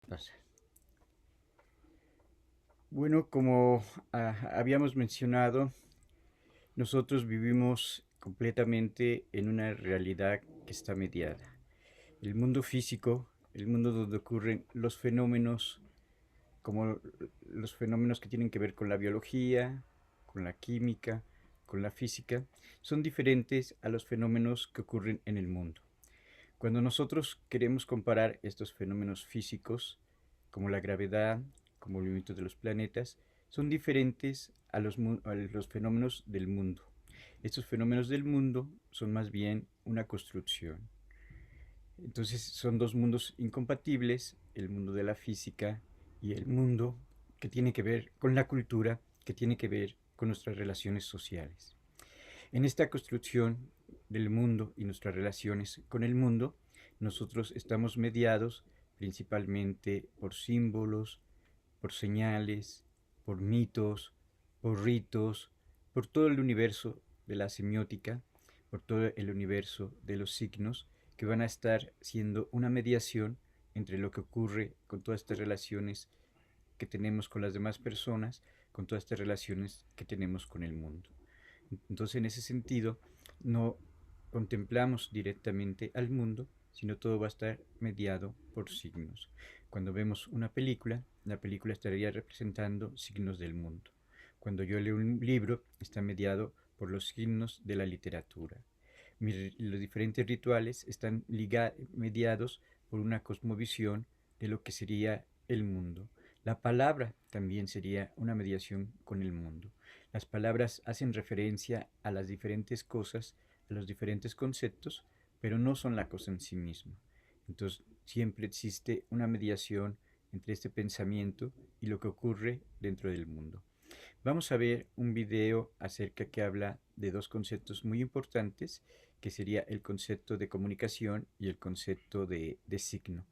Pasa. Bueno, como habíamos mencionado, nosotros vivimos completamente en una realidad que está mediada. El mundo físico, el mundo donde ocurren los fenómenos, como los fenómenos que tienen que ver con la biología, con la química, con la física, son diferentes a los fenómenos que ocurren en el mundo. Cuando nosotros queremos comparar estos fenómenos físicos, como la gravedad, como el movimiento de los planetas, son diferentes a los fenómenos del mundo. Estos fenómenos del mundo son más bien una construcción. Entonces son dos mundos incompatibles, el mundo de la física y el mundo que tiene que ver con la cultura, que tiene que ver con nuestras relaciones sociales. En esta construcción del mundo y nuestras relaciones con el mundo, nosotros estamos mediados principalmente por símbolos, por señales, por mitos, por ritos, por todo el universo de la semiótica, por todo el universo de los signos, que van a estar siendo una mediación entre lo que ocurre con todas estas relaciones que tenemos con las demás personas, con todas estas relaciones que tenemos con el mundo. Entonces, en ese sentido, no contemplamos directamente al mundo, sino todo va a estar mediado por signos. Cuando vemos una película, la película estaría representando signos del mundo. Cuando yo leo un libro, está mediado por los signos de la literatura. Los diferentes rituales están mediados por una cosmovisión de lo que sería el mundo. La palabra también sería una mediación con el mundo. Las palabras hacen referencia a las diferentes cosas, a los diferentes conceptos, pero no son la cosa en sí misma. Entonces siempre existe una mediación entre este pensamiento y lo que ocurre dentro del mundo. Vamos a ver un video acerca que habla de dos conceptos muy importantes, que sería el concepto de comunicación y el concepto de signo.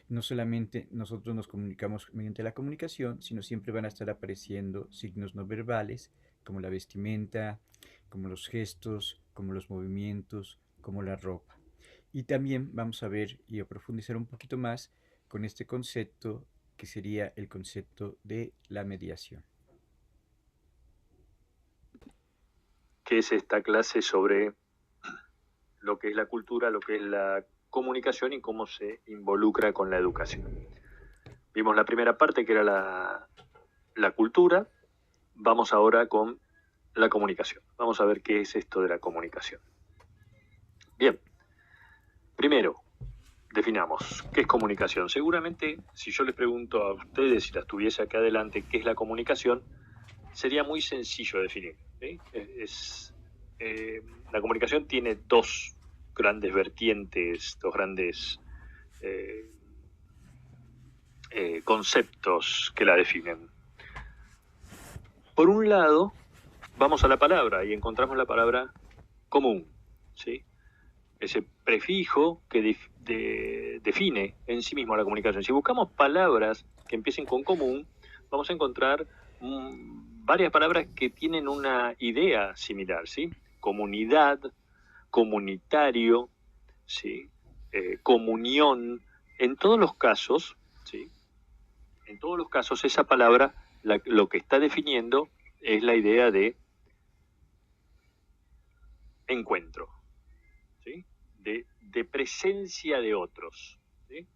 No solamente nosotros nos comunicamos mediante la comunicación, sino siempre van a estar apareciendo signos no verbales, como la vestimenta, como los gestos, como los movimientos, como la ropa. Y también vamos a ver y a profundizar un poquito más con este concepto que sería el concepto de la mediación. Que es esta clase sobre lo que es la cultura, lo que es la comunicación y cómo se involucra con la educación. Vimos la primera parte que era la cultura, vamos ahora con la comunicación. Vamos a ver qué es esto de la comunicación. Bien, primero, definamos qué es comunicación. Seguramente, si yo les pregunto a ustedes, si las tuviese acá adelante, qué es la comunicación, sería muy sencillo definir. ¿Sí? La comunicación tiene dos grandes vertientes, dos grandes eh, conceptos que la definen. Por un lado, vamos a la palabra y encontramos la palabra común, ¿sí? Ese prefijo que define en sí mismo la comunicación. Si buscamos palabras que empiecen con común, vamos a encontrar varias palabras que tienen una idea similar, ¿sí? Comunidad, comunitario, ¿sí? Comunión. En todos los casos, ¿sí? En todos los casos esa palabra lo que está definiendo es la idea de encuentro, ¿sí? De presencia de otros, ¿sí?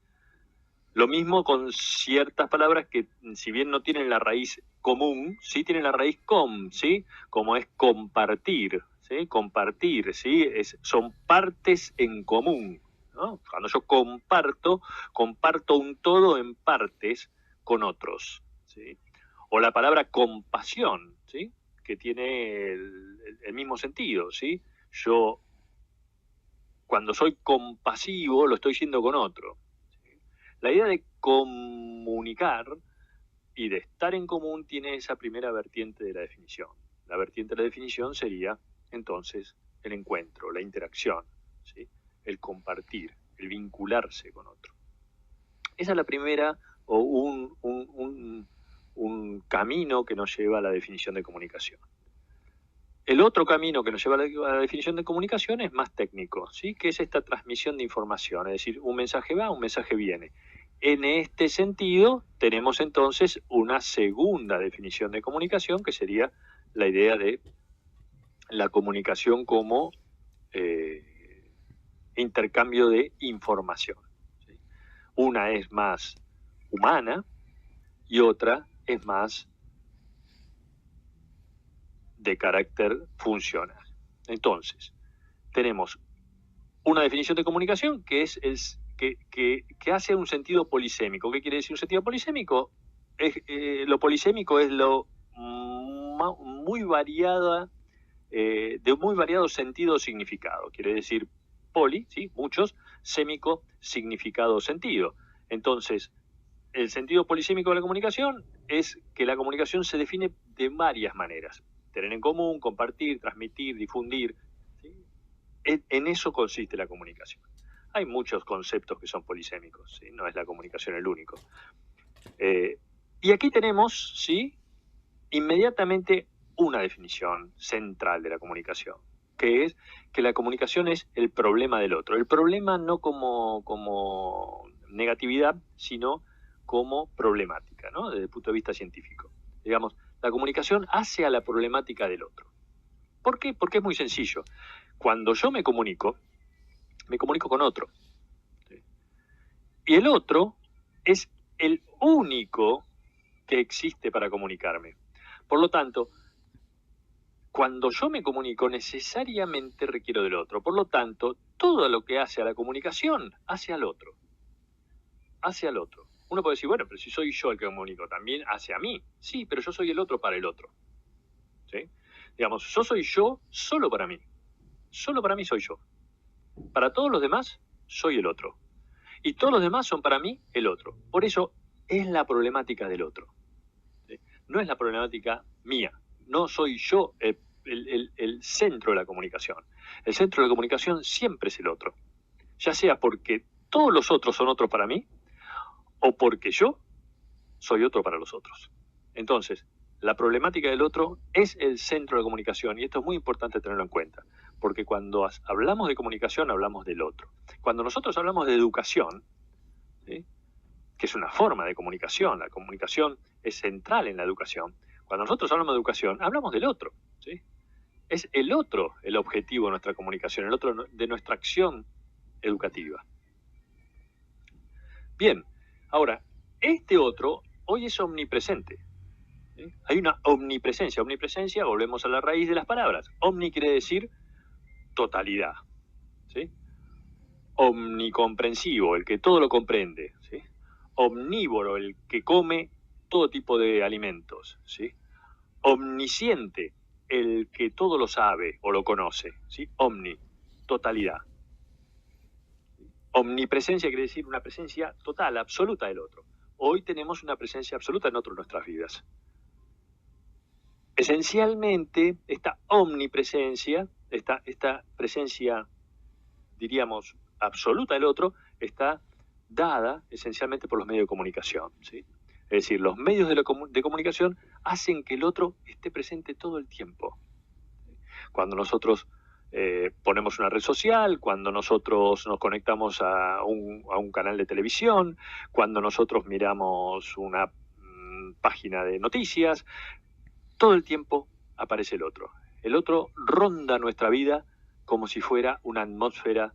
Lo mismo con ciertas palabras que, si bien no tienen la raíz común, sí tienen la raíz com, ¿sí? Como es compartir, ¿sí? Compartir, ¿sí? Son partes en común, ¿no? Cuando yo comparto un todo en partes con otros, ¿sí? O la palabra compasión, ¿sí? Que tiene el mismo sentido, ¿sí? Yo, cuando soy compasivo, lo estoy siendo con otro. La idea de comunicar y de estar en común tiene esa primera vertiente de la definición. La vertiente de la definición sería, entonces, el encuentro, la interacción, ¿sí? El compartir, el vincularse con otro. Esa es la primera, o un camino que nos lleva a la definición de comunicación. El otro camino que nos lleva a la definición de comunicación es más técnico, ¿sí? Que es esta transmisión de información, es decir, un mensaje va, un mensaje viene. En este sentido, tenemos entonces una segunda definición de comunicación, que sería la idea de la comunicación como intercambio de información, ¿sí? Una es más humana y otra es más de carácter funcional. Entonces, tenemos una definición de comunicación que es que hace un sentido polisémico. ¿Qué quiere decir un sentido polisémico? Lo polisémico es lo muy variada, de muy variado sentido o significado. Quiere decir poli, ¿sí? Muchos, sémico, significado o sentido. Entonces, el sentido polisémico de la comunicación es que la comunicación se define de varias maneras. Tener en común, compartir, transmitir, difundir. ¿Sí? En eso consiste la comunicación. Hay muchos conceptos que son polisémicos, ¿sí? No es la comunicación el único. Y aquí tenemos, ¿sí?, inmediatamente una definición central de la comunicación, que es que la comunicación es el problema del otro. El problema no como negatividad, sino como problemática, ¿no? Desde el punto de vista científico. Digamos, la comunicación hace a la problemática del otro. ¿Por qué? Porque es muy sencillo. Cuando yo me comunico con otro. ¿Sí? Y el otro es el único que existe para comunicarme. Por lo tanto, cuando yo me comunico, necesariamente requiero del otro. Por lo tanto, todo lo que hace a la comunicación, hace al otro. Hace al otro. Uno puede decir, bueno, pero si soy yo el que comunico, también hace a mí. Sí, pero yo soy el otro para el otro. ¿Sí? Digamos, yo soy yo solo para mí. Solo para mí soy yo. Para todos los demás, soy el otro. Y todos los demás son para mí el otro. Por eso es la problemática del otro. ¿Sí? No es la problemática mía. No soy yo el centro de la comunicación. El centro de la comunicación siempre es el otro. Ya sea porque todos los otros son otros para mí, o porque yo soy otro para los otros. Entonces, la problemática del otro es el centro de la comunicación, y esto es muy importante tenerlo en cuenta, porque cuando hablamos de comunicación hablamos del otro. Cuando nosotros hablamos de educación, ¿sí?, que es una forma de comunicación, la comunicación es central en la educación. Cuando nosotros hablamos de educación, hablamos del otro, ¿sí? Es el otro el objetivo de nuestra comunicación, el otro de nuestra acción educativa. Bien, ahora, este otro hoy es omnipresente. ¿Sí? Hay una omnipresencia. Omnipresencia, volvemos a la raíz de las palabras. Omni quiere decir totalidad. ¿Sí? Omnicomprensivo, el que todo lo comprende. ¿Sí? Omnívoro, el que come todo tipo de alimentos. ¿Sí? Omnisciente, el que todo lo sabe o lo conoce. ¿Sí? Omni, totalidad. Omnipresencia quiere decir una presencia total, absoluta del otro. Hoy tenemos una presencia absoluta en otro en nuestras vidas. Esencialmente, esta omnipresencia, esta presencia, diríamos, absoluta del otro, está dada esencialmente por los medios de comunicación, ¿sí? Es decir, los medios de comunicación hacen que el otro esté presente todo el tiempo. Cuando nosotros ponemos una red social, cuando nosotros nos conectamos a un canal de televisión, cuando nosotros miramos una página de noticias, todo el tiempo aparece el otro. El otro ronda nuestra vida como si fuera una atmósfera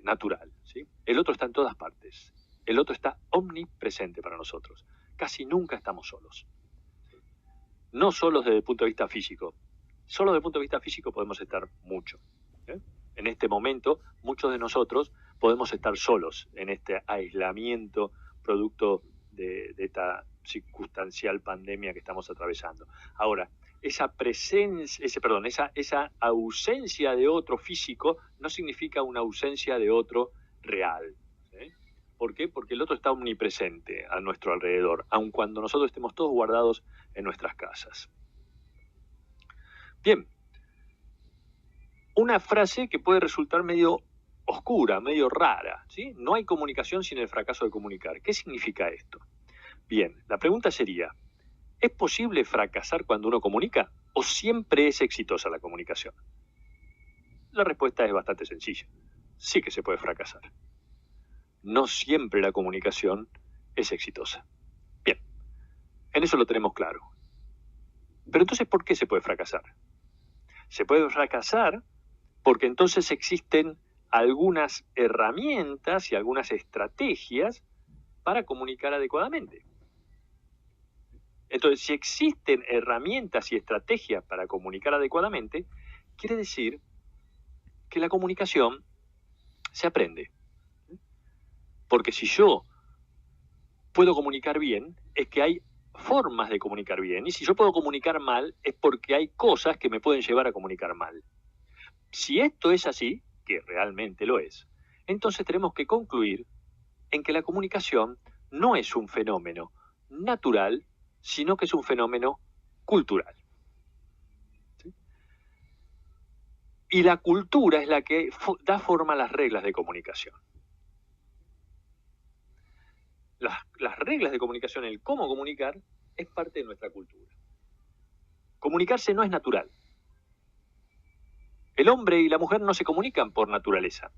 natural, ¿sí? El otro está en todas partes. El otro está omnipresente para nosotros. Casi nunca estamos solos. No solos desde el punto de vista físico. Solo desde el punto de vista físico podemos estar mucho. En este momento, muchos de nosotros podemos estar solos en este aislamiento producto de esta circunstancial pandemia que estamos atravesando. Ahora, esa ausencia de otro físico no significa una ausencia de otro real. ¿Sí? ¿Por qué? Porque el otro está omnipresente a nuestro alrededor, aun cuando nosotros estemos todos guardados en nuestras casas. Bien, una frase que puede resultar medio oscura, medio rara, ¿sí? No hay comunicación sin el fracaso de comunicar. ¿Qué significa esto? Bien, la pregunta sería, ¿es posible fracasar cuando uno comunica o siempre es exitosa la comunicación? La respuesta es bastante sencilla. Sí que se puede fracasar. no siempre la comunicación es exitosa. Bien, en eso lo tenemos claro. Pero entonces, ¿por qué se puede fracasar? Se puede fracasar porque entonces existen algunas herramientas y algunas estrategias para comunicar adecuadamente. Entonces, si existen herramientas y estrategias para comunicar adecuadamente, quiere decir que la comunicación se aprende. Porque si yo puedo comunicar bien, es que hay formas de comunicar bien. Y si yo puedo comunicar mal, es porque hay cosas que me pueden llevar a comunicar mal. Si esto es así, que realmente lo es, entonces tenemos que concluir en que la comunicación no es un fenómeno natural, sino que es un fenómeno cultural. ¿Sí? Y la cultura es la que da forma a las reglas de comunicación. Las reglas de comunicación, el cómo comunicar, es parte de nuestra cultura. Comunicarse no es natural. El hombre y la mujer no se comunican por naturaleza.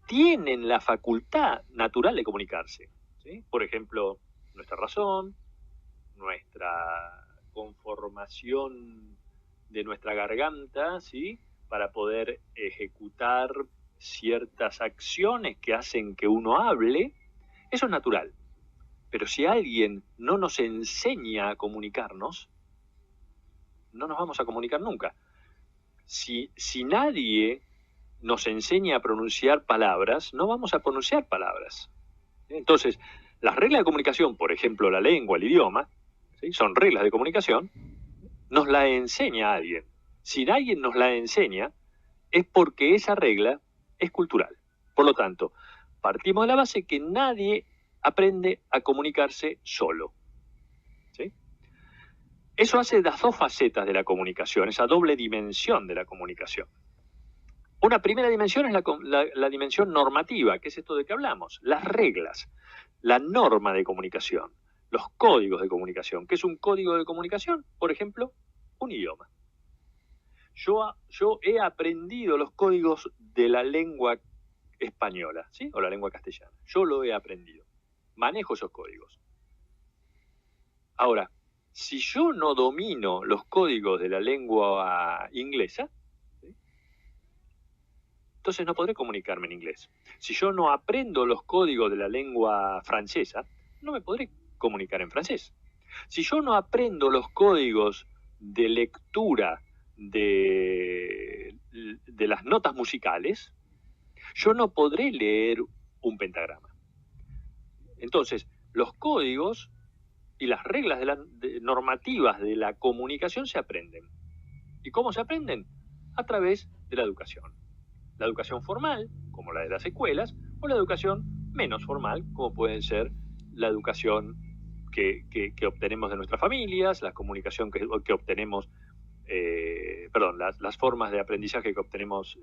Tienen la facultad natural de comunicarse. ¿Sí? Por ejemplo, nuestra razón, nuestra conformación de nuestra garganta, ¿sí? Para poder ejecutar ciertas acciones que hacen que uno hable, eso es natural. Pero si alguien no nos enseña a comunicarnos, no nos vamos a comunicar nunca. Si nadie nos enseña a pronunciar palabras, no vamos a pronunciar palabras. Entonces, las reglas de comunicación, por ejemplo, la lengua, el idioma, ¿sí? Son reglas de comunicación, nos la enseña alguien. Si alguien nos la enseña, es porque esa regla es cultural. Por lo tanto, partimos de la base que nadie aprende a comunicarse solo. ¿Sí? Eso hace las dos facetas de la comunicación, esa doble dimensión de la comunicación. Una primera dimensión es la dimensión normativa, que es esto de que hablamos, las reglas, la norma de comunicación, los códigos de comunicación. ¿Qué es un código de comunicación? Por ejemplo, un idioma. Yo he aprendido los códigos de la lengua española, ¿sí? O la lengua castellana. Yo lo he aprendido. Manejo esos códigos. Ahora, si yo no domino los códigos de la lengua inglesa, ¿sí? Entonces no podré comunicarme en inglés. Si yo no aprendo los códigos de la lengua francesa, no me podré comunicar en francés. Si yo no aprendo los códigos de lectura de las notas musicales, yo no podré leer un pentagrama. Entonces, los códigos y las reglas normativas de la comunicación se aprenden. ¿Y cómo se aprenden? A través de la educación. La educación formal, como la de las escuelas, o la educación menos formal, como pueden ser la educación que obtenemos de nuestras familias, la comunicación que obtenemos, las formas de aprendizaje que obtenemos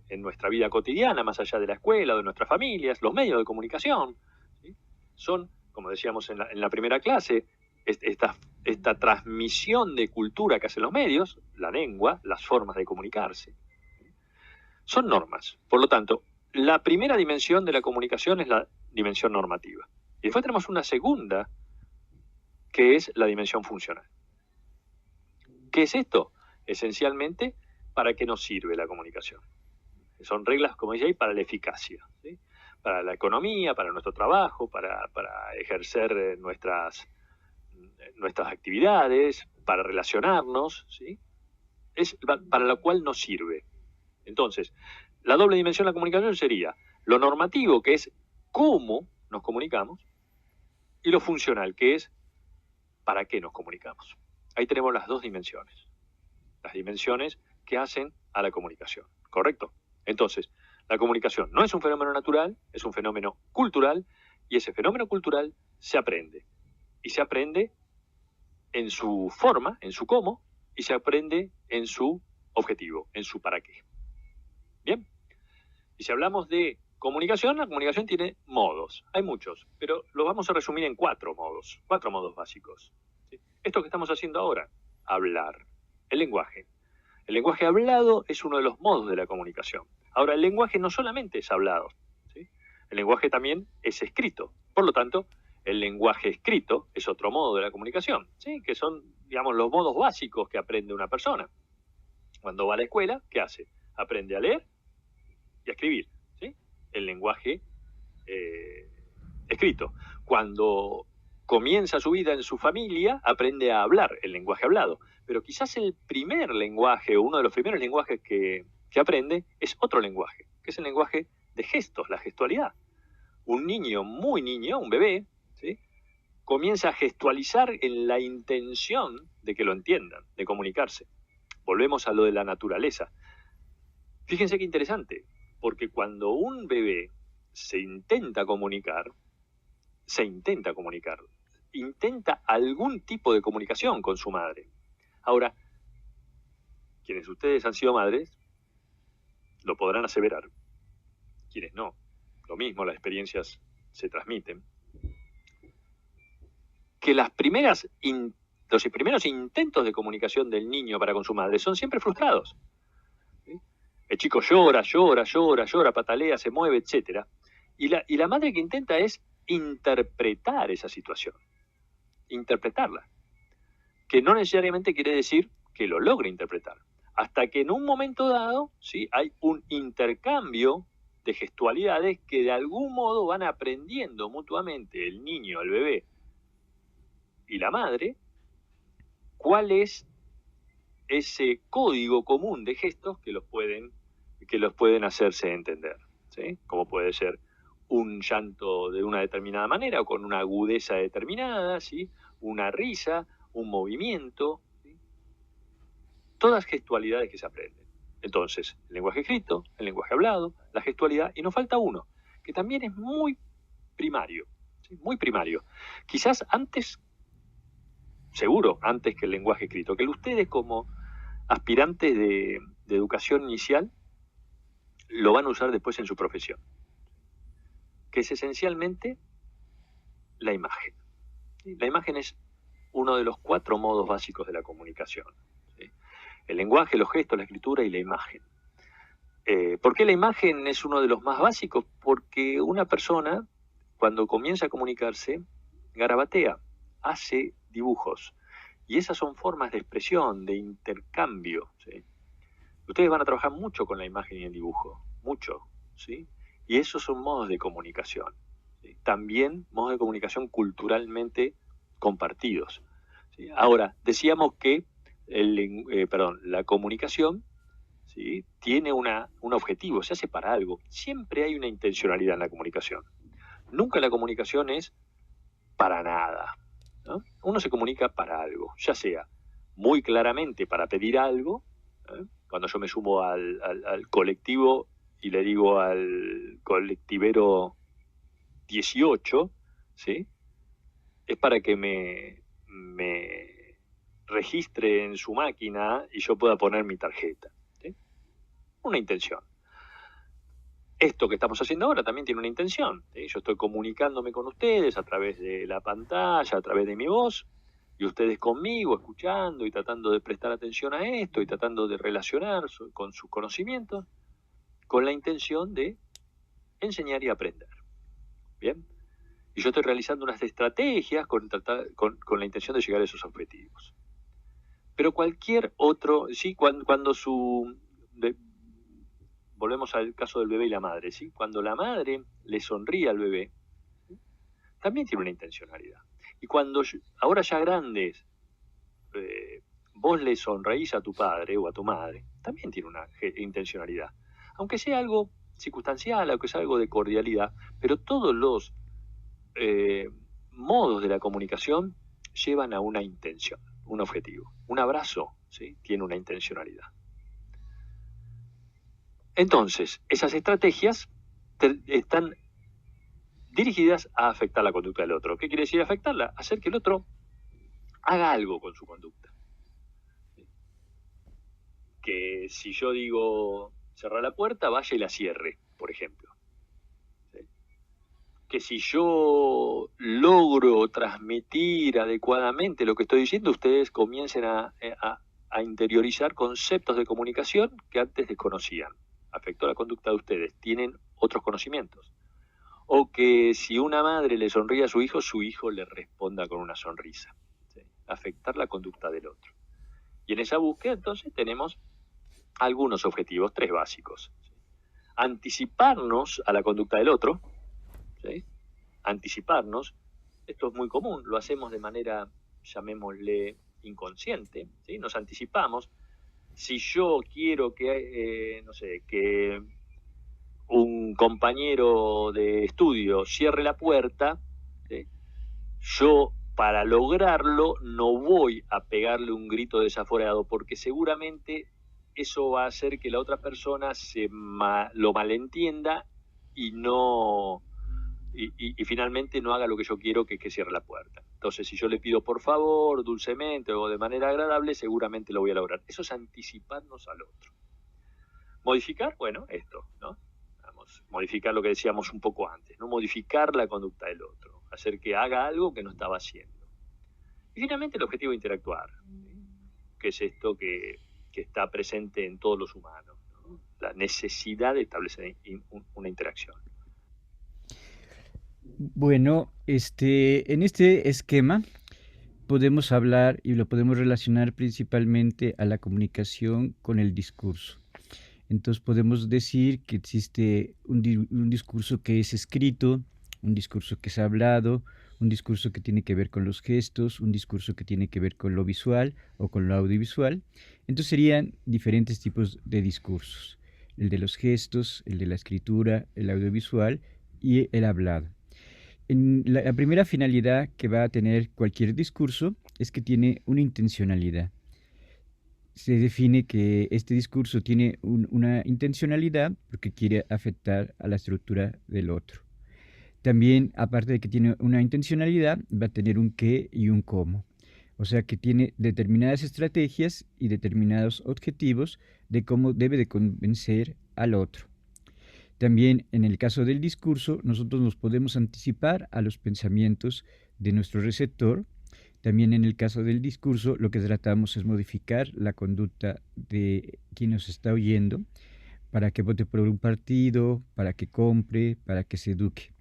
en nuestra vida cotidiana, más allá de la escuela o de nuestras familias, los medios de comunicación, ¿sí? Son, como decíamos en la primera clase, esta transmisión de cultura que hacen los medios, la lengua, las formas de comunicarse, son normas. Por lo tanto, la primera dimensión de la comunicación es la dimensión normativa. Y después tenemos una segunda, que es la dimensión funcional. ¿Qué es esto? Esencialmente, ¿para qué nos sirve la comunicación? Son reglas, como decía ahí, para la eficacia, ¿sí? Para la economía, para nuestro trabajo, para ejercer nuestras actividades, para relacionarnos, ¿sí? Es para lo cual nos sirve. Entonces, la doble dimensión de la comunicación sería lo normativo, que es cómo nos comunicamos, y lo funcional, que es para qué nos comunicamos. Ahí tenemos las dos dimensiones. Las dimensiones que hacen a la comunicación, ¿correcto? Entonces, la comunicación no es un fenómeno natural, es un fenómeno cultural, y ese fenómeno cultural se aprende. Y se aprende en su forma, en su cómo, y se aprende en su objetivo, en su para qué. Bien. Y si hablamos de comunicación, la comunicación tiene modos. Hay muchos, pero los vamos a resumir en cuatro modos básicos. ¿Sí? Esto que estamos haciendo ahora, hablar. El lenguaje. El lenguaje hablado es uno de los modos de la comunicación. Ahora, el lenguaje no solamente es hablado, ¿sí? El lenguaje también es escrito. Por lo tanto, el lenguaje escrito es otro modo de la comunicación, ¿sí? Que son, digamos, los modos básicos que aprende una persona. Cuando va a la escuela, ¿qué hace? Aprende a leer y a escribir, ¿sí? El lenguaje escrito. Cuando comienza su vida en su familia, aprende a hablar, el lenguaje hablado. Pero quizás el primer lenguaje, o uno de los primeros lenguajes que aprende, es otro lenguaje, que es el lenguaje de gestos, la gestualidad. Un niño, muy niño, un bebé, ¿sí? Comienza a gestualizar en la intención de que lo entiendan, de comunicarse. Volvemos a lo de la naturaleza. Fíjense qué interesante, porque cuando un bebé se intenta comunicar, intenta algún tipo de comunicación con su madre. Ahora, quienes ustedes han sido madres, lo podrán aseverar. Quienes no, lo mismo, las experiencias se transmiten. Que los primeros intentos de comunicación del niño para con su madre son siempre frustrados. ¿Sí? El chico llora, patalea, se mueve, etc. Y la madre que intenta es interpretar esa situación, interpretarla, que no necesariamente quiere decir que lo logre interpretar, hasta que en un momento dado, ¿sí?, hay un intercambio de gestualidades que de algún modo van aprendiendo mutuamente el niño, el bebé y la madre, cuál es ese código común de gestos que los pueden hacerse entender, ¿sí? Como puede ser un llanto de una determinada manera o con una agudeza determinada, ¿sí? Una risa, un movimiento, ¿sí? Todas gestualidades que se aprenden. Entonces, el lenguaje escrito, el lenguaje hablado, la gestualidad, y nos falta uno, que también es muy primario, ¿sí? Muy primario. Quizás seguro antes que el lenguaje escrito, que ustedes como aspirantes de educación inicial lo van a usar después en su profesión, que es esencialmente la imagen. La imagen es uno de los 4 modos básicos de la comunicación, ¿sí? El lenguaje, los gestos, la escritura y la imagen. ¿Por qué la imagen es uno de los más básicos? Porque una persona, cuando comienza a comunicarse, garabatea, hace dibujos. Y esas son formas de expresión, de intercambio, ¿sí? Ustedes van a trabajar mucho con la imagen y el dibujo, mucho, ¿sí? Y esos son modos de comunicación, ¿sí? También modos de comunicación culturalmente compartidos, ¿sí? Ahora, decíamos que la comunicación, ¿sí?, tiene un objetivo, se hace para algo. Siempre hay una intencionalidad en la comunicación. Nunca la comunicación es para nada, ¿no? Uno se comunica para algo, ya sea muy claramente para pedir algo, ¿eh? Cuando yo me sumo al colectivo y le digo al colectivero 18, ¿sí?, es para que me registre en su máquina y yo pueda poner mi tarjeta, ¿sí? Una intención. Esto que estamos haciendo ahora también tiene una intención, ¿sí? Yo estoy comunicándome con ustedes a través de la pantalla, a través de mi voz, y ustedes conmigo, escuchando y tratando de prestar atención a esto y tratando de relacionar con sus conocimientos, con la intención de enseñar y aprender. ¿Bien? Y yo estoy realizando unas estrategias con la intención de llegar a esos objetivos. Pero cualquier otro, ¿sí?, volvemos al caso del bebé y la madre, ¿sí? Cuando la madre le sonríe al bebé, ¿sí?, también tiene una intencionalidad. Y cuando ahora ya grandes, vos le sonreís a tu padre o a tu madre, también tiene una intencionalidad. Aunque sea algo circunstancial, aunque sea algo de cordialidad, pero todos los modos de la comunicación llevan a una intención, un objetivo. Un abrazo, ¿sí?, tiene una intencionalidad. Entonces, esas estrategias están dirigidas a afectar la conducta del otro. ¿Qué quiere decir afectarla? Hacer que el otro haga algo con su conducta. Que si yo digo cerrar la puerta, vaya y la cierre, por ejemplo. ¿Sí? Que si yo logro transmitir adecuadamente lo que estoy diciendo, ustedes comiencen a interiorizar conceptos de comunicación que antes desconocían. Afectó la conducta de ustedes, tienen otros conocimientos. O que si una madre le sonríe a su hijo le responda con una sonrisa. ¿Sí? Afectar la conducta del otro. Y en esa búsqueda entonces tenemos algunos objetivos, 3 básicos. ¿Sí? Anticiparnos a la conducta del otro. ¿Sí? Anticiparnos. Esto es muy común, lo hacemos de manera, llamémosle, inconsciente. ¿Sí? Nos anticipamos. Si yo quiero que, no sé, que un compañero de estudio cierre la puerta, ¿sí? Yo para lograrlo no voy a pegarle un grito desaforado, porque seguramente eso va a hacer que la otra persona lo malentienda y no y finalmente no haga lo que yo quiero, que es que cierre la puerta. Entonces, si yo le pido por favor, dulcemente o de manera agradable, seguramente lo voy a lograr. Eso es anticiparnos al otro. Modificar, bueno, esto, ¿no? Vamos, modificar lo que decíamos un poco antes, ¿no? Modificar la conducta del otro, hacer que haga algo que no estaba haciendo. Y finalmente el objetivo de interactuar, ¿sí? Que es esto que está presente en todos los humanos, ¿no? La necesidad de establecer una interacción. Bueno, en este esquema podemos hablar y lo podemos relacionar principalmente a la comunicación con el discurso. Entonces podemos decir que existe un discurso que es escrito, un discurso que es hablado, un discurso que tiene que ver con los gestos, un discurso que tiene que ver con lo visual o con lo audiovisual. Entonces serían diferentes tipos de discursos: el de los gestos, el de la escritura, el audiovisual y el hablado. La primera finalidad que va a tener cualquier discurso es que tiene una intencionalidad. Se define que este discurso tiene una intencionalidad porque quiere afectar a la estructura del otro. También, aparte de que tiene una intencionalidad, va a tener un qué y un cómo. O sea que tiene determinadas estrategias y determinados objetivos de cómo debe de convencer al otro. También en el caso del discurso, nosotros nos podemos anticipar a los pensamientos de nuestro receptor. También en el caso del discurso, lo que tratamos es modificar la conducta de quien nos está oyendo para que vote por un partido, para que compre, para que se eduque.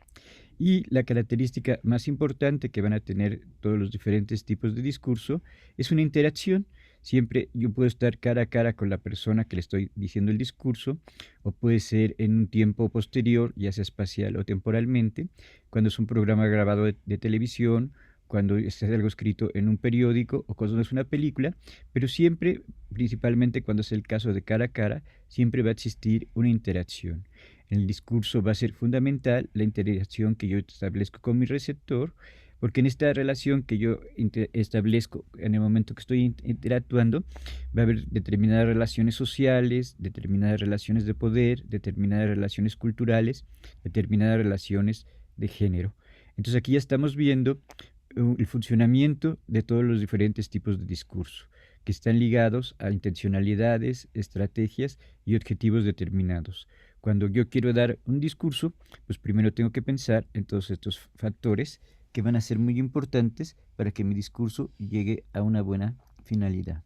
Y la característica más importante que van a tener todos los diferentes tipos de discurso es una interacción. Siempre yo puedo estar cara a cara con la persona que le estoy diciendo el discurso, o puede ser en un tiempo posterior, ya sea espacial o temporalmente, cuando es un programa grabado de televisión, cuando es algo escrito en un periódico o cuando es una película, pero siempre, principalmente cuando es el caso de cara a cara, siempre va a existir una interacción. En el discurso va a ser fundamental la interacción que yo establezco con mi receptor, porque en esta relación que yo establezco en el momento que estoy interactuando, va a haber determinadas relaciones sociales, determinadas relaciones de poder, determinadas relaciones culturales, determinadas relaciones de género. Entonces aquí ya estamos viendo el funcionamiento de todos los diferentes tipos de discurso, que están ligados a intencionalidades, estrategias y objetivos determinados. Cuando yo quiero dar un discurso, pues primero tengo que pensar en todos estos factores que van a ser muy importantes para que mi discurso llegue a una buena finalidad.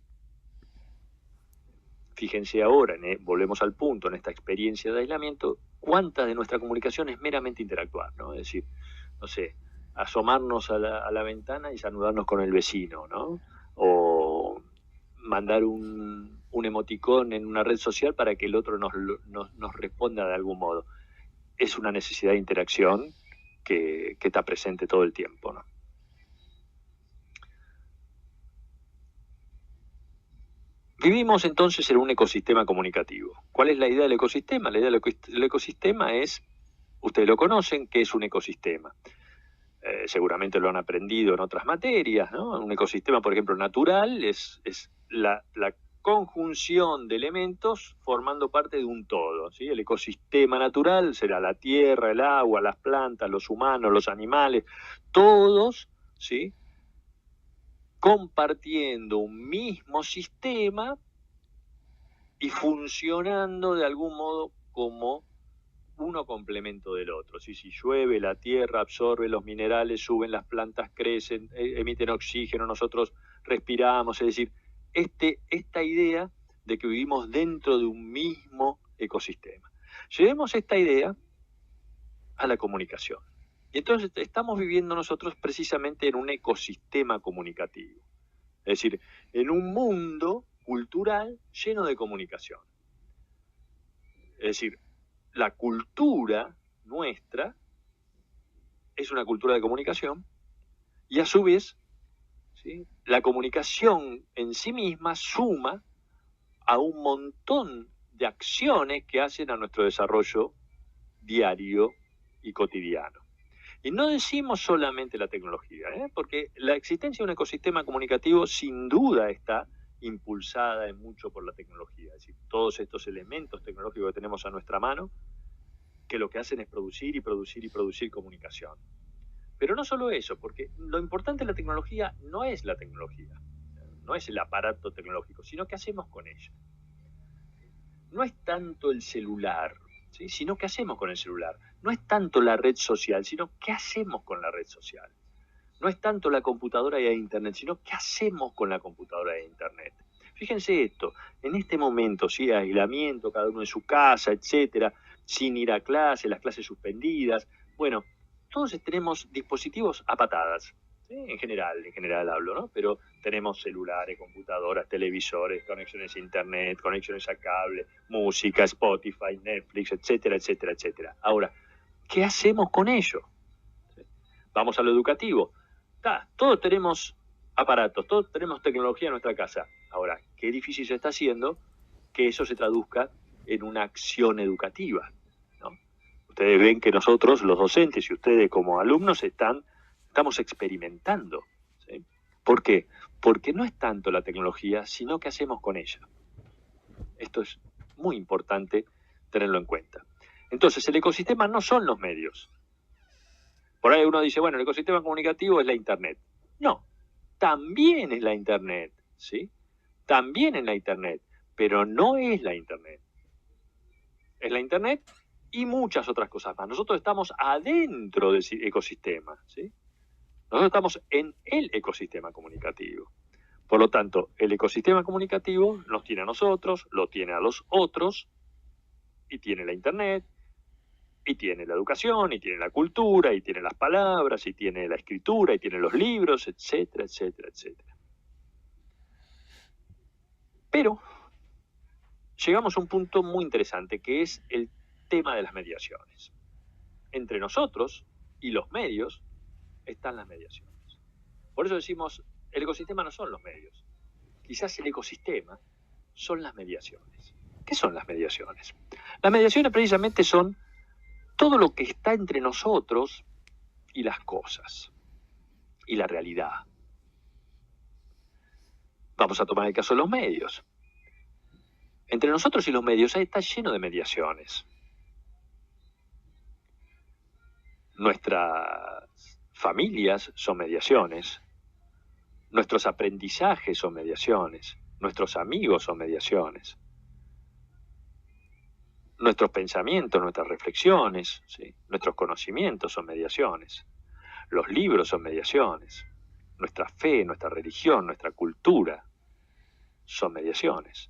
Fíjense ahora, volvemos al punto, en esta experiencia de aislamiento, cuánta de nuestra comunicación es meramente interactuar, ¿no? Es decir, no sé, asomarnos a la ventana y saludarnos con el vecino, ¿no? O mandar un emoticón en una red social para que el otro nos responda de algún modo. Es una necesidad de interacción que está presente todo el tiempo, ¿no? Vivimos entonces en un ecosistema comunicativo. ¿Cuál es la idea del ecosistema? La idea del ecosistema es, ustedes lo conocen, ¿qué es un ecosistema? Seguramente lo han aprendido en otras materias, ¿no? Un ecosistema, por ejemplo, natural es la conjunción de elementos formando parte de un todo, ¿sí? El ecosistema natural será la tierra, el agua, las plantas, los humanos, los animales, todos, ¿sí? Compartiendo un mismo sistema y funcionando de algún modo como uno complemento del otro. Si llueve, la tierra absorbe los minerales, suben las plantas, crecen, emiten oxígeno, nosotros respiramos. Es decir, esta idea de que vivimos dentro de un mismo ecosistema. Llevemos esta idea a la comunicación. Y entonces estamos viviendo nosotros precisamente en un ecosistema comunicativo. Es decir, en un mundo cultural lleno de comunicación. Es decir, la cultura nuestra es una cultura de comunicación y a su vez, ¿sí?, la comunicación en sí misma suma a un montón de acciones que hacen a nuestro desarrollo diario y cotidiano. Y no decimos solamente la tecnología, porque la existencia de un ecosistema comunicativo sin duda está impulsada en mucho por la tecnología. Es decir, todos estos elementos tecnológicos que tenemos a nuestra mano, que lo que hacen es producir y producir y producir comunicación. Pero no solo eso, porque lo importante de la tecnología no es la tecnología, no es el aparato tecnológico, sino qué hacemos con ella. No es tanto el celular, ¿sí?, sino qué hacemos con el celular. No es tanto la red social, sino qué hacemos con la red social. No es tanto la computadora y el internet, sino qué hacemos con la computadora e internet. Fíjense esto, en este momento, ¿sí?, aislamiento, cada uno en su casa, etcétera, sin ir a clase, las clases suspendidas. Bueno, todos tenemos dispositivos a patadas, ¿sí?, en general hablo, ¿no? Pero tenemos celulares, computadoras, televisores, conexiones a internet, conexiones a cable, música, Spotify, Netflix, etcétera, etcétera, etcétera. Ahora, ¿qué hacemos con ello? Vamos a lo educativo. Todos tenemos aparatos, todos tenemos tecnología en nuestra casa. Ahora, qué difícil se está haciendo que eso se traduzca en una acción educativa, ¿no? Ustedes ven que nosotros, los docentes, y ustedes como alumnos, estamos experimentando, ¿sí? ¿Por qué? Porque no es tanto la tecnología, sino qué hacemos con ella. Esto es muy importante tenerlo en cuenta. Entonces, el ecosistema no son los medios. Por ahí uno dice, bueno, el ecosistema comunicativo es la Internet. No, también es la Internet, ¿sí? También es la Internet, pero no es la Internet. Es la Internet y muchas otras cosas más. Nosotros estamos adentro del ecosistema, ¿sí? Nosotros estamos en el ecosistema comunicativo. Por lo tanto, el ecosistema comunicativo nos tiene a nosotros, lo tiene a los otros, y tiene la Internet, y tiene la educación, y tiene la cultura, y tiene las palabras, y tiene la escritura, y tiene los libros, etcétera, etcétera, etcétera. Pero llegamos a un punto muy interesante, que es el tema de las mediaciones. Entre nosotros y los medios están las mediaciones. Por eso decimos, el ecosistema no son los medios. Quizás el ecosistema son las mediaciones. ¿Qué son las mediaciones? Las mediaciones precisamente son todo lo que está entre nosotros y las cosas, y la realidad. Vamos a tomar el caso de los medios. Entre nosotros y los medios está lleno de mediaciones. Nuestras familias son mediaciones, nuestros aprendizajes son mediaciones, nuestros amigos son mediaciones, nuestros pensamientos, nuestras reflexiones, ¿sí?, nuestros conocimientos son mediaciones, los libros son mediaciones, nuestra fe, nuestra religión, nuestra cultura son mediaciones,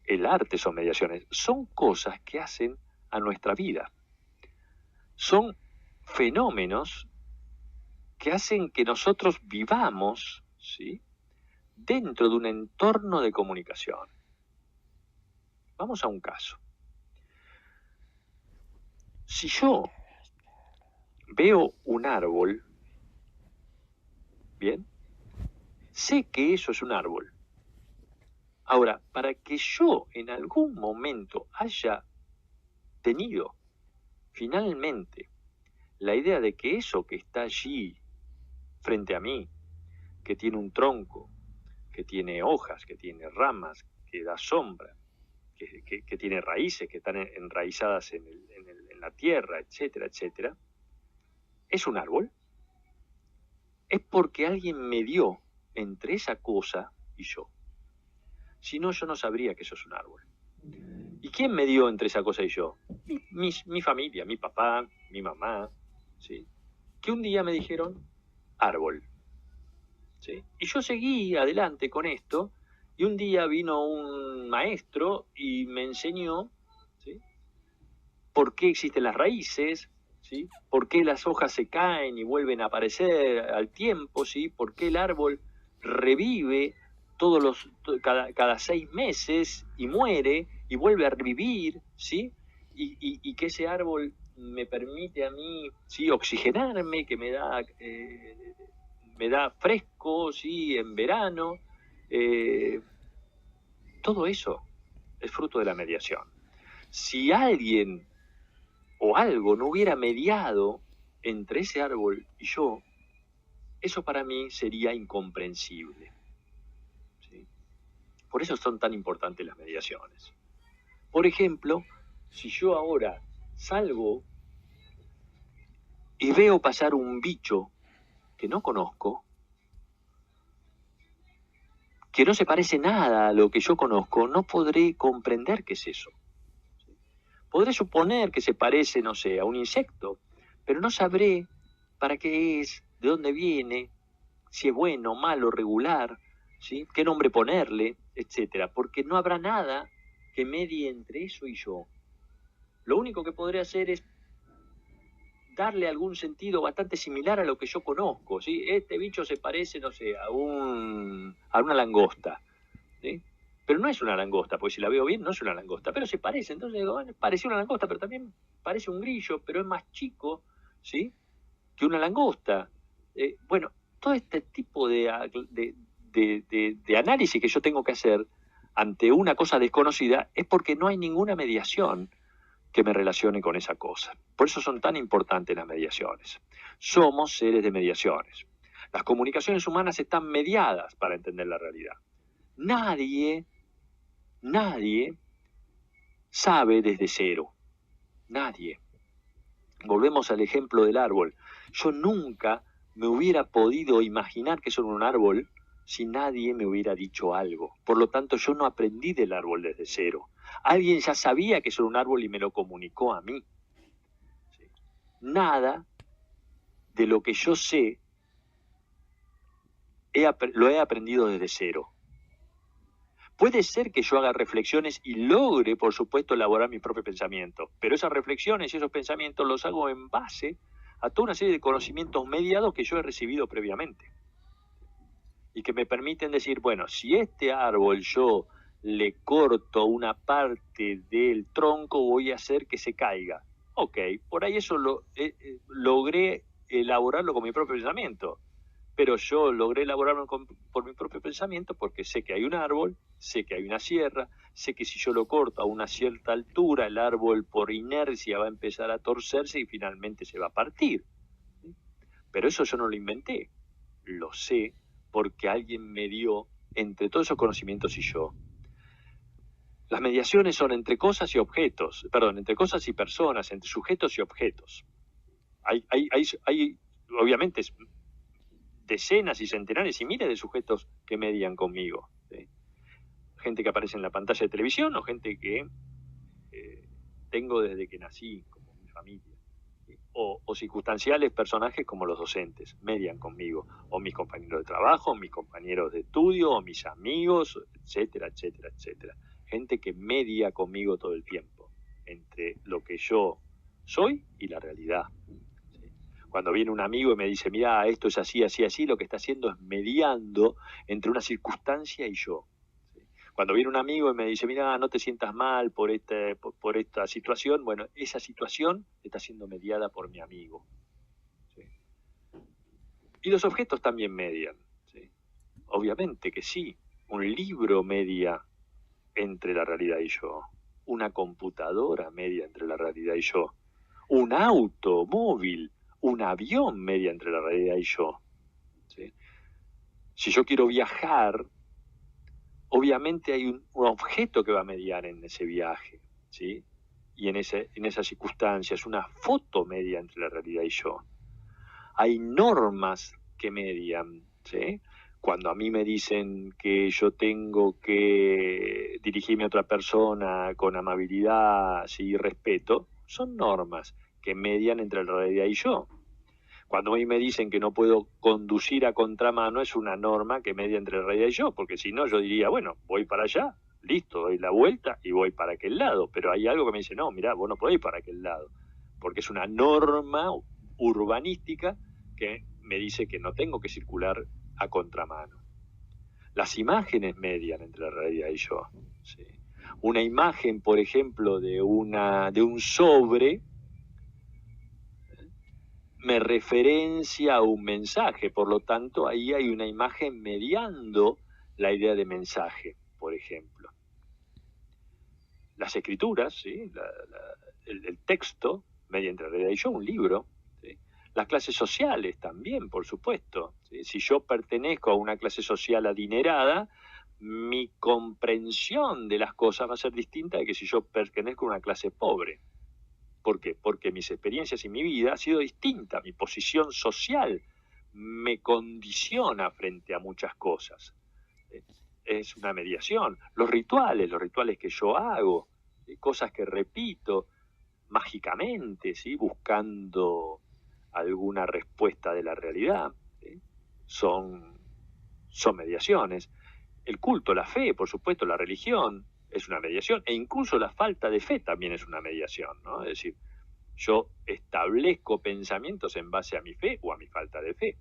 el arte son mediaciones, son cosas que hacen a nuestra vida, son fenómenos que hacen que nosotros vivamos, ¿sí?, dentro de un entorno de comunicación. Vamos a un caso. Si yo veo un árbol, ¿bien?, sé que eso es un árbol. Ahora, para que yo en algún momento haya tenido finalmente la idea de que eso que está allí frente a mí, que tiene un tronco, que tiene hojas, que tiene ramas, que da sombra, que tiene raíces, que están enraizadas en la tierra, etcétera, etcétera, es un árbol, es porque alguien me dio entre esa cosa y yo. Si no, yo no sabría que eso es un árbol. ¿Y quién me dio entre esa cosa y yo? Mi familia, mi papá, mi mamá, ¿sí?, que un día me dijeron árbol, ¿sí? Y yo seguí adelante con esto, y un día vino un maestro y me enseñó, ¿sí?, por qué existen las raíces, ¿sí? ¿Por qué las hojas se caen y vuelven a aparecer al tiempo? ¿Sí? ¿Por qué el árbol revive cada 6 meses y muere y vuelve a revivir? ¿Sí? Y que ese árbol me permite a mí, ¿sí?, oxigenarme, que me da fresco, ¿sí?, en verano. Todo eso es fruto de la mediación. Si alguien o algo no hubiera mediado entre ese árbol y yo, eso para mí sería incomprensible, ¿sí? Por eso son tan importantes las mediaciones. Por ejemplo, si yo ahora salgo y veo pasar un bicho que no conozco, que no se parece nada a lo que yo conozco, no podré comprender qué es eso. Podré suponer que se parece, no sé, a un insecto, pero no sabré para qué es, de dónde viene, si es bueno, malo, regular, ¿sí?, qué nombre ponerle, etcétera, porque no habrá nada que medie entre eso y yo. Lo único que podré hacer es darle algún sentido bastante similar a lo que yo conozco, ¿sí? Este bicho se parece, no sé, a una langosta, ¿sí? Pero no es una langosta, porque si la veo bien no es una langosta, pero se parece. Entonces digo, bueno, parece una langosta, pero también parece un grillo, pero es más chico, ¿sí?, que una langosta. Bueno, todo este tipo de análisis que yo tengo que hacer ante una cosa desconocida es porque no hay ninguna mediación que me relacione con esa cosa. Por eso son tan importantes las mediaciones. Somos seres de mediaciones. Las comunicaciones humanas están mediadas para entender la realidad. Nadie sabe desde cero. Nadie. Volvemos al ejemplo del árbol. Yo nunca me hubiera podido imaginar que eso era un árbol si nadie me hubiera dicho algo. Por lo tanto, yo no aprendí del árbol desde cero. Alguien ya sabía que eso era un árbol y me lo comunicó a mí. ¿Sí? Nada de lo que yo sé lo he aprendido desde cero. Puede ser que yo haga reflexiones y logre, por supuesto, elaborar mi propio pensamiento, pero esas reflexiones y esos pensamientos los hago en base a toda una serie de conocimientos mediados que yo he recibido previamente y que me permiten decir, bueno, si este árbol yo le corto una parte del tronco, voy a hacer que se caiga. Ok, por ahí eso logré elaborarlo con mi propio pensamiento. Pero yo logré elaborarlo por mi propio pensamiento porque sé que hay un árbol, sé que hay una sierra, sé que si yo lo corto a una cierta altura, el árbol por inercia va a empezar a torcerse y finalmente se va a partir. Pero eso yo no lo inventé, lo sé porque alguien me dio entre todos esos conocimientos y yo. Las mediaciones son entre cosas y objetos, entre cosas y personas, entre sujetos y objetos. Hay obviamente, decenas y centenares y miles de sujetos que median conmigo, ¿sí? Gente que aparece en la pantalla de televisión o gente que tengo desde que nací, como mi familia, ¿sí? O circunstanciales personajes como los docentes, median conmigo, o mis compañeros de trabajo, o mis compañeros de estudio, o mis amigos, etcétera, etcétera, etcétera. Gente que media conmigo todo el tiempo, entre lo que yo soy y la realidad. Cuando viene un amigo y me dice, mira, esto es así, así, así, lo que está haciendo es mediando entre una circunstancia y yo. ¿Sí? Cuando viene un amigo y me dice, mira, no te sientas mal por esta situación, bueno, esa situación está siendo mediada por mi amigo. ¿Sí? Y los objetos también median. ¿Sí? Obviamente que sí. Un libro media entre la realidad y yo. Una computadora media entre la realidad y yo. Un automóvil, un avión media entre la realidad y yo. ¿Sí? Si yo quiero viajar, obviamente hay un objeto que va a mediar en ese viaje, ¿sí? Y en esas circunstancias, una foto media entre la realidad y yo. Hay normas que median, ¿sí? Cuando a mí me dicen que yo tengo que dirigirme a otra persona con amabilidad, ¿sí?, y respeto, son normas que median entre la realidad y yo. Cuando a mí me dicen que no puedo conducir a contramano, es una norma que media entre la realidad y yo, porque si no yo diría, bueno, voy para allá, listo, doy la vuelta y voy para aquel lado, pero hay algo que me dice, no, mirá, vos no podés ir para aquel lado. porque es una norma urbanística que me dice que no tengo que circular a contramano. Las imágenes median entre la realidad y yo. ¿Sí? Una imagen, por ejemplo, de un sobre me referencia a un mensaje, por lo tanto ahí hay una imagen mediando la idea de mensaje, por ejemplo. Las escrituras, ¿sí? El texto media entre la realidad y yo, un libro. ¿Sí? Las clases sociales también, por supuesto. ¿Sí? Si yo pertenezco a una clase social adinerada, mi comprensión de las cosas va a ser distinta de que si yo pertenezco a una clase pobre. ¿Por qué? Porque mis experiencias y mi vida ha sido distinta, mi posición social me condiciona frente a muchas cosas. Es una mediación. Los rituales que yo hago, cosas que repito mágicamente, ¿sí? Buscando alguna respuesta de la realidad, ¿sí? son mediaciones. El culto, la fe, por supuesto, la religión es una mediación, e incluso la falta de fe también es una mediación, ¿no? Es decir, yo establezco pensamientos en base a mi fe o a mi falta de fe.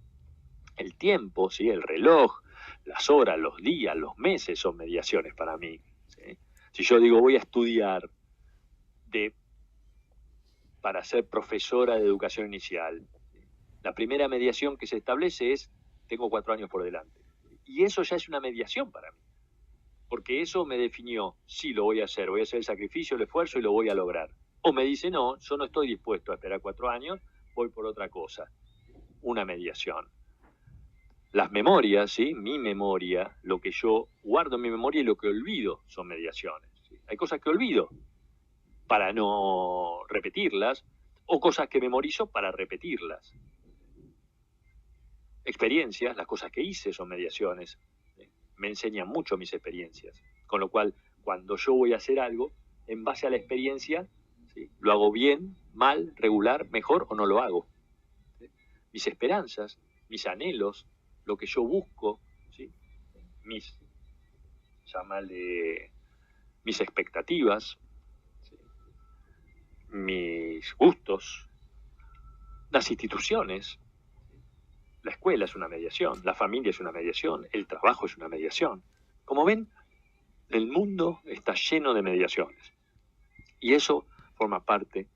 El tiempo, ¿sí? El reloj, las horas, los días, los meses son mediaciones para mí, ¿sí? Si yo digo voy a estudiar para ser profesora de educación inicial, la primera mediación que se establece es tengo 4 años por delante. Y eso ya es una mediación para mí. Porque eso me definió, sí, lo voy a hacer el sacrificio, el esfuerzo y lo voy a lograr. O me dice, no, yo no estoy dispuesto a esperar 4 años, voy por otra cosa. Una mediación. Las memorias, ¿sí? Mi memoria, lo que yo guardo en mi memoria y lo que olvido son mediaciones. ¿Sí? Hay cosas que olvido para no repetirlas, o cosas que memorizo para repetirlas. Experiencias, las cosas que hice son mediaciones. Me enseñan mucho mis experiencias. Con lo cual, cuando yo voy a hacer algo, en base a la experiencia, ¿sí? Lo hago bien, mal, regular, mejor o no lo hago. ¿Sí? Mis esperanzas, mis anhelos, lo que yo busco, ¿sí? Mis expectativas, ¿sí? Mis gustos, las instituciones. La escuela es una mediación, la familia es una mediación, el trabajo es una mediación. Como ven, el mundo está lleno de mediaciones. Y eso forma parte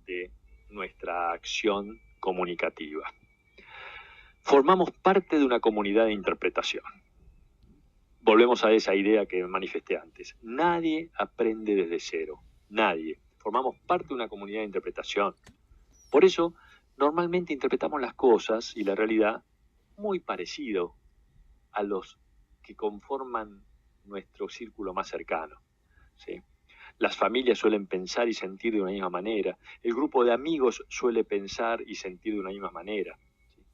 de nuestra acción comunicativa. Formamos parte de una comunidad de interpretación. Volvemos a esa idea que manifesté antes. Nadie aprende desde cero. Nadie. Formamos parte de una comunidad de interpretación. Por eso, normalmente interpretamos las cosas y la realidad muy parecido a los que conforman nuestro círculo más cercano, ¿sí? Las familias suelen pensar y sentir de una misma manera. El grupo de amigos suele pensar y sentir de una misma manera. ¿Sí?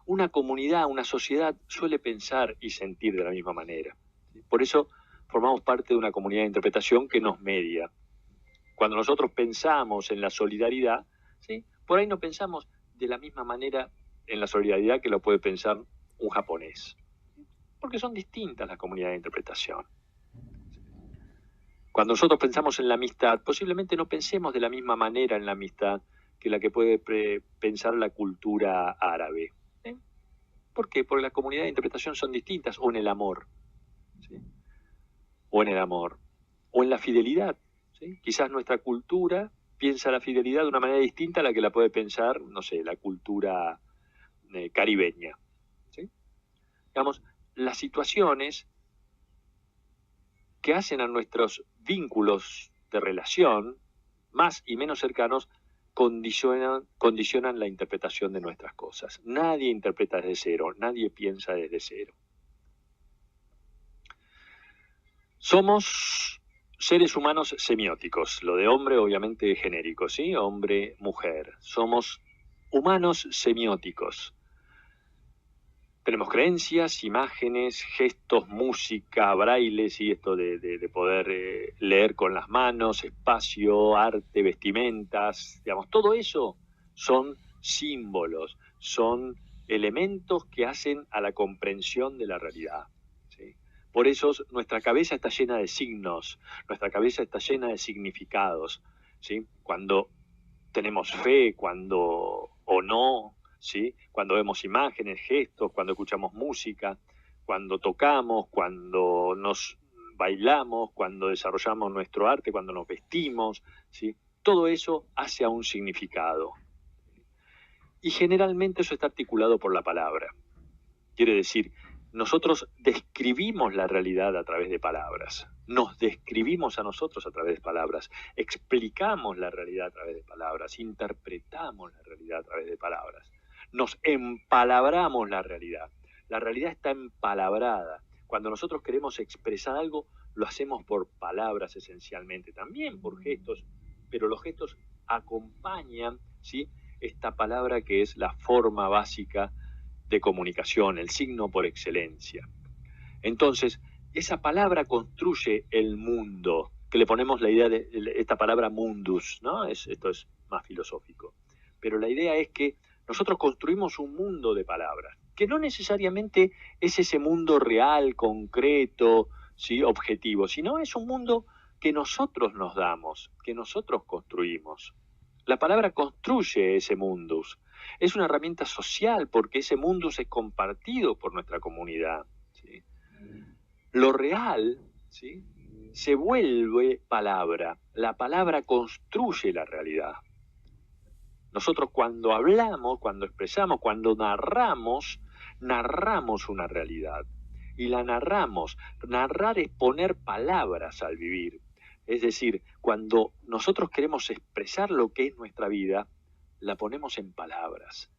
Una comunidad, una sociedad suele pensar y sentir de la misma manera. ¿Sí? Por eso formamos parte de una comunidad de interpretación que nos media. Cuando nosotros pensamos en la solidaridad, ¿sí? Por ahí no pensamos de la misma manera en la solidaridad que lo puede pensar un japonés. Porque son distintas las comunidades de interpretación. Cuando nosotros pensamos en la amistad, posiblemente no pensemos de la misma manera en la amistad que la que puede pensar la cultura árabe. ¿Eh? ¿Por qué? Porque las comunidades de interpretación son distintas, o en el amor, ¿sí? O en el amor, o en la fidelidad, ¿sí? Quizás nuestra cultura piensa la fidelidad de una manera distinta a la que la puede pensar, no sé, la cultura caribeña, ¿sí? Digamos, las situaciones que hacen a nuestros vínculos de relación, más y menos cercanos, condicionan la interpretación de nuestras cosas. Nadie interpreta desde cero, nadie piensa desde cero. Somos seres humanos semióticos, lo de hombre obviamente genérico, ¿sí? Hombre, mujer. Somos humanos semióticos. Tenemos creencias, imágenes, gestos, música, brailes y esto de poder leer con las manos, espacio, arte, vestimentas, digamos, todo eso son símbolos, son elementos que hacen a la comprensión de la realidad, ¿sí? Por eso nuestra cabeza está llena de signos, nuestra cabeza está llena de significados, ¿sí? Cuando tenemos fe, cuando o no, ¿sí? Cuando vemos imágenes, gestos, cuando escuchamos música, cuando tocamos, cuando nos bailamos, cuando desarrollamos nuestro arte, cuando nos vestimos, ¿sí? Todo eso hace a un significado. Y generalmente eso está articulado por la palabra. Quiere decir, nosotros describimos la realidad a través de palabras, nos describimos a nosotros a través de palabras, explicamos la realidad a través de palabras, interpretamos la realidad a través de palabras, nos empalabramos la realidad. La realidad está empalabrada. Cuando nosotros queremos expresar algo, lo hacemos por palabras esencialmente, también por gestos, pero los gestos acompañan, ¿sí?, esta palabra que es la forma básica de comunicación, el signo por excelencia. Entonces, esa palabra construye el mundo, que le ponemos la idea de esta palabra mundus, ¿no? Esto es más filosófico. Pero la idea es que nosotros construimos un mundo de palabras, que no necesariamente es ese mundo real, concreto, ¿sí?, objetivo, sino es un mundo que nosotros nos damos, que nosotros construimos. La palabra construye ese mundus. Es una herramienta social porque ese mundus es compartido por nuestra comunidad, ¿sí? Lo real, ¿sí?, se vuelve palabra. La palabra construye la realidad. Nosotros cuando hablamos, cuando expresamos, cuando narramos una realidad. Y la narramos. Narrar es poner palabras al vivir. Es decir, cuando nosotros queremos expresar lo que es nuestra vida, la ponemos en palabras.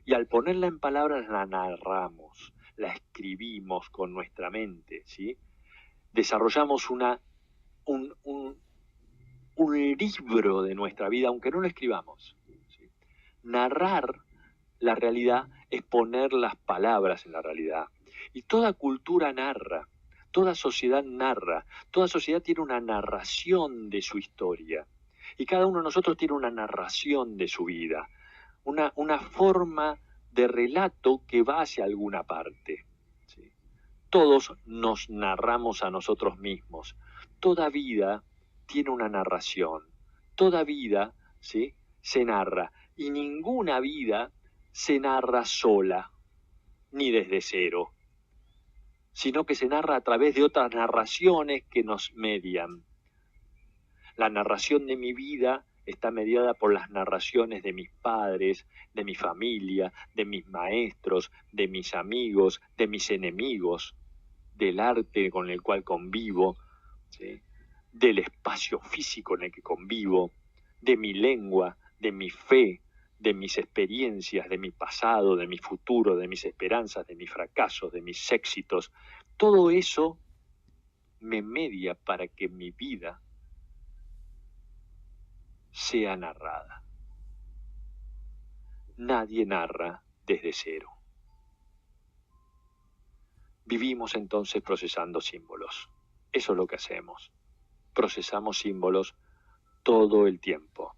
Y al ponerla en palabras la narramos, la escribimos con nuestra mente, ¿sí? Desarrollamos un libro de nuestra vida, aunque no lo escribamos, ¿sí? Narrar la realidad es poner las palabras en la realidad. Y toda cultura narra, toda sociedad narra, toda sociedad tiene una narración de su historia. Y cada uno de nosotros tiene una narración de su vida, una forma de relato que va hacia alguna parte, ¿sí? Todos nos narramos a nosotros mismos. Toda vida tiene una narración. Toda vida, ¿sí?, se narra. Y ninguna vida se narra sola, ni desde cero, sino que se narra a través de otras narraciones que nos median. La narración de mi vida está mediada por las narraciones de mis padres, de mi familia, de mis maestros, de mis amigos, de mis enemigos, del arte con el cual convivo, ¿sí?, del espacio físico en el que convivo, de mi lengua, de mi fe, de mis experiencias, de mi pasado, de mi futuro, de mis esperanzas, de mis fracasos, de mis éxitos. Todo eso me media para que mi vida sea narrada. Nadie narra desde cero. Vivimos entonces procesando símbolos. Eso es lo que hacemos. Procesamos símbolos todo el tiempo.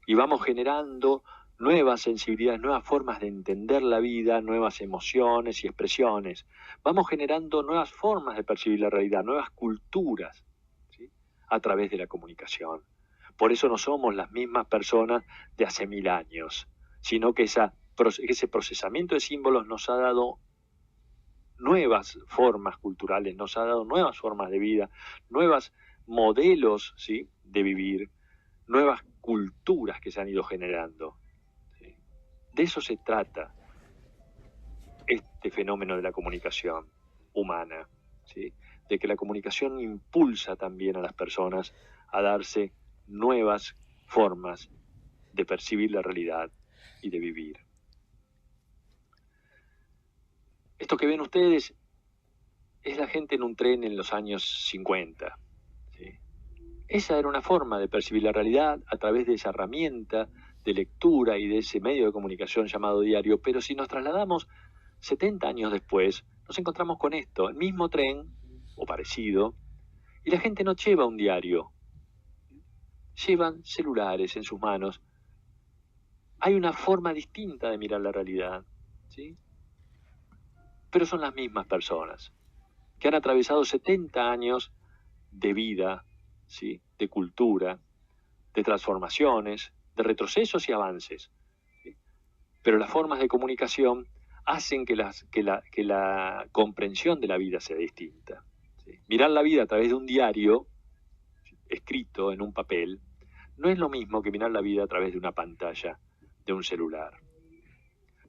Y vamos generando nuevas sensibilidades, nuevas formas de entender la vida, nuevas emociones y expresiones. Vamos generando nuevas formas de percibir la realidad, nuevas culturas, ¿sí?, a través de la comunicación. Por eso no somos las mismas personas de hace 1000 años, sino que ese procesamiento de símbolos nos ha dado nuevas formas culturales, nos ha dado nuevas formas de vida, nuevos modelos, ¿sí?, de vivir, nuevas culturas que se han ido generando, ¿sí? De eso se trata este fenómeno de la comunicación humana, ¿sí?, de que la comunicación impulsa también a las personas a darse nuevas formas de percibir la realidad y de vivir. Esto que ven ustedes es la gente en un tren en los años 50. ¿Sí? Esa era una forma de percibir la realidad a través de esa herramienta de lectura y de ese medio de comunicación llamado diario. Pero si nos trasladamos 70 años después, nos encontramos con esto, el mismo tren, o parecido, y la gente no lleva un diario. Llevan celulares en sus manos. Hay una forma distinta de mirar la realidad, ¿sí? Pero son las mismas personas que han atravesado 70 años de vida, ¿sí?, de cultura, de transformaciones, de retrocesos y avances. ¿Sí? Pero las formas de comunicación hacen que la comprensión de la vida sea distinta. ¿Sí? Mirar la vida a través de un diario escrito en un papel no es lo mismo que mirar la vida a través de una pantalla, de un celular.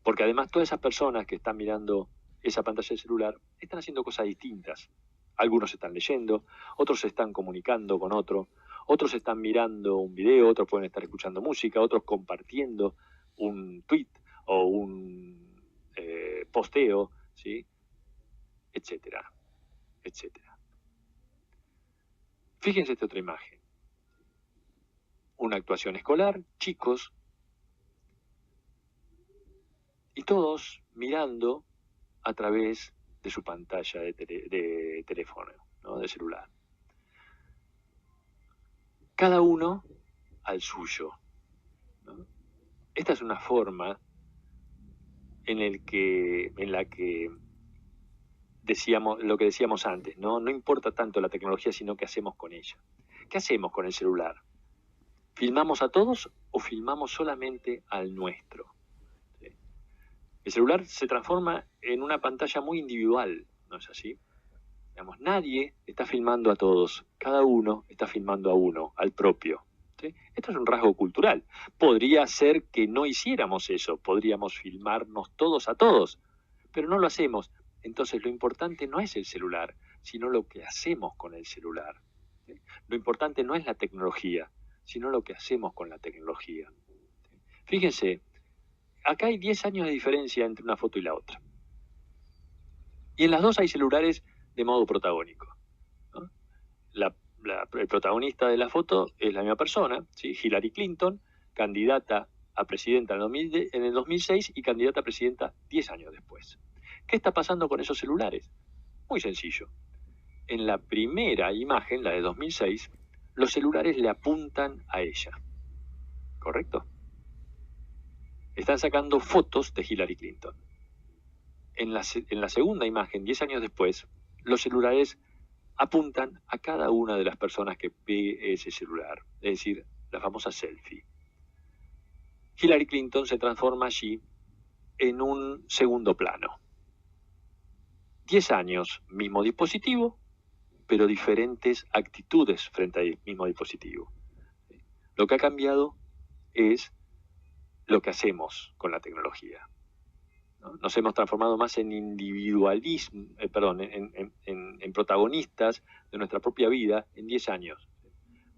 Porque además todas esas personas que están mirando esa pantalla del celular están haciendo cosas distintas. Algunos están leyendo, otros se están comunicando con otros están mirando un video, otros pueden estar escuchando música, otros compartiendo un tweet o un posteo, ¿sí? Etcétera, etcétera. Fíjense esta otra imagen. Una actuación escolar, chicos, y todos mirando a través de su pantalla de teléfono, ¿no? De celular. Cada uno al suyo, ¿no? Esta es una forma en la que decíamos lo que decíamos antes, ¿no? No importa tanto la tecnología, sino qué hacemos con ella. ¿Qué hacemos con el celular? ¿Filmamos a todos o filmamos solamente al nuestro? ¿Sí? El celular se transforma en una pantalla muy individual, ¿no es así? Digamos, nadie está filmando a todos, cada uno está filmando a uno, al propio. ¿Sí? Esto es un rasgo cultural. Podría ser que no hiciéramos eso, podríamos filmarnos todos a todos, pero no lo hacemos. Entonces lo importante no es el celular, sino lo que hacemos con el celular. ¿Sí? Lo importante no es la tecnología, sino lo que hacemos con la tecnología. ¿Sí? Fíjense, acá hay 10 años de diferencia entre una foto y la otra. Y en las dos hay celulares de modo protagónico, ¿no? El protagonista de la foto es la misma persona, ¿sí? Hillary Clinton, candidata a presidenta en el 2006 y candidata a presidenta 10 años después. ¿Qué está pasando con esos celulares? Muy sencillo. En la primera imagen, la de 2006, los celulares le apuntan a ella. ¿Correcto? Están sacando fotos de Hillary Clinton. En la segunda imagen, 10 años después, los celulares apuntan a cada una de las personas que ve ese celular, es decir, la famosa selfie. Hillary Clinton se transforma allí en un segundo plano. 10 años, mismo dispositivo, pero diferentes actitudes frente al mismo dispositivo. Lo que ha cambiado es lo que hacemos con la tecnología. Nos hemos transformado más en individualismo, en protagonistas de nuestra propia vida en 10 años.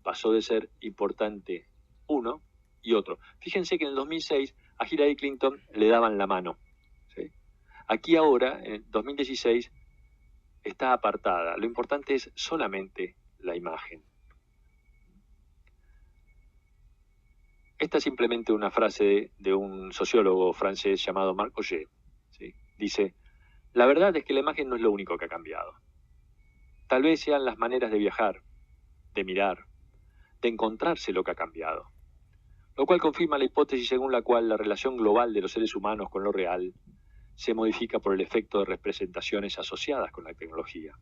Pasó de ser importante uno y otro. Fíjense que en el 2006 a Hillary Clinton le daban la mano, ¿sí? Aquí ahora, en 2016, está apartada. Lo importante es solamente la imagen. Esta es simplemente una frase de un sociólogo francés llamado Marc Augé. ¿Sí? Dice, la verdad es que la imagen no es lo único que ha cambiado. Tal vez sean las maneras de viajar, de mirar, de encontrarse lo que ha cambiado. Lo cual confirma la hipótesis según la cual la relación global de los seres humanos con lo real se modifica por el efecto de representaciones asociadas con la tecnología,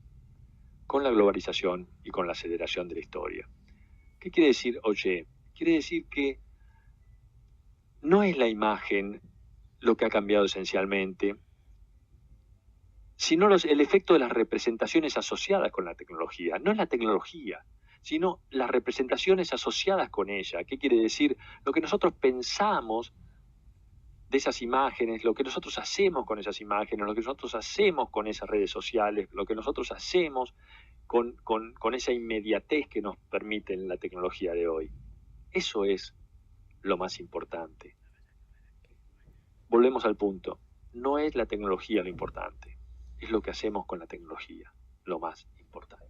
con la globalización y con la aceleración de la historia. ¿Qué quiere decir Augé? Quiere decir que no es la imagen lo que ha cambiado esencialmente, sino el efecto de las representaciones asociadas con la tecnología. No es la tecnología, sino las representaciones asociadas con ella. ¿Qué quiere decir? Lo que nosotros pensamos de esas imágenes, lo que nosotros hacemos con esas imágenes, lo que nosotros hacemos con esas redes sociales, lo que nosotros hacemos con esa inmediatez que nos permite la tecnología de hoy. Eso es lo más importante. Volvemos al punto. No es la tecnología lo importante, es lo que hacemos con la tecnología lo más importante.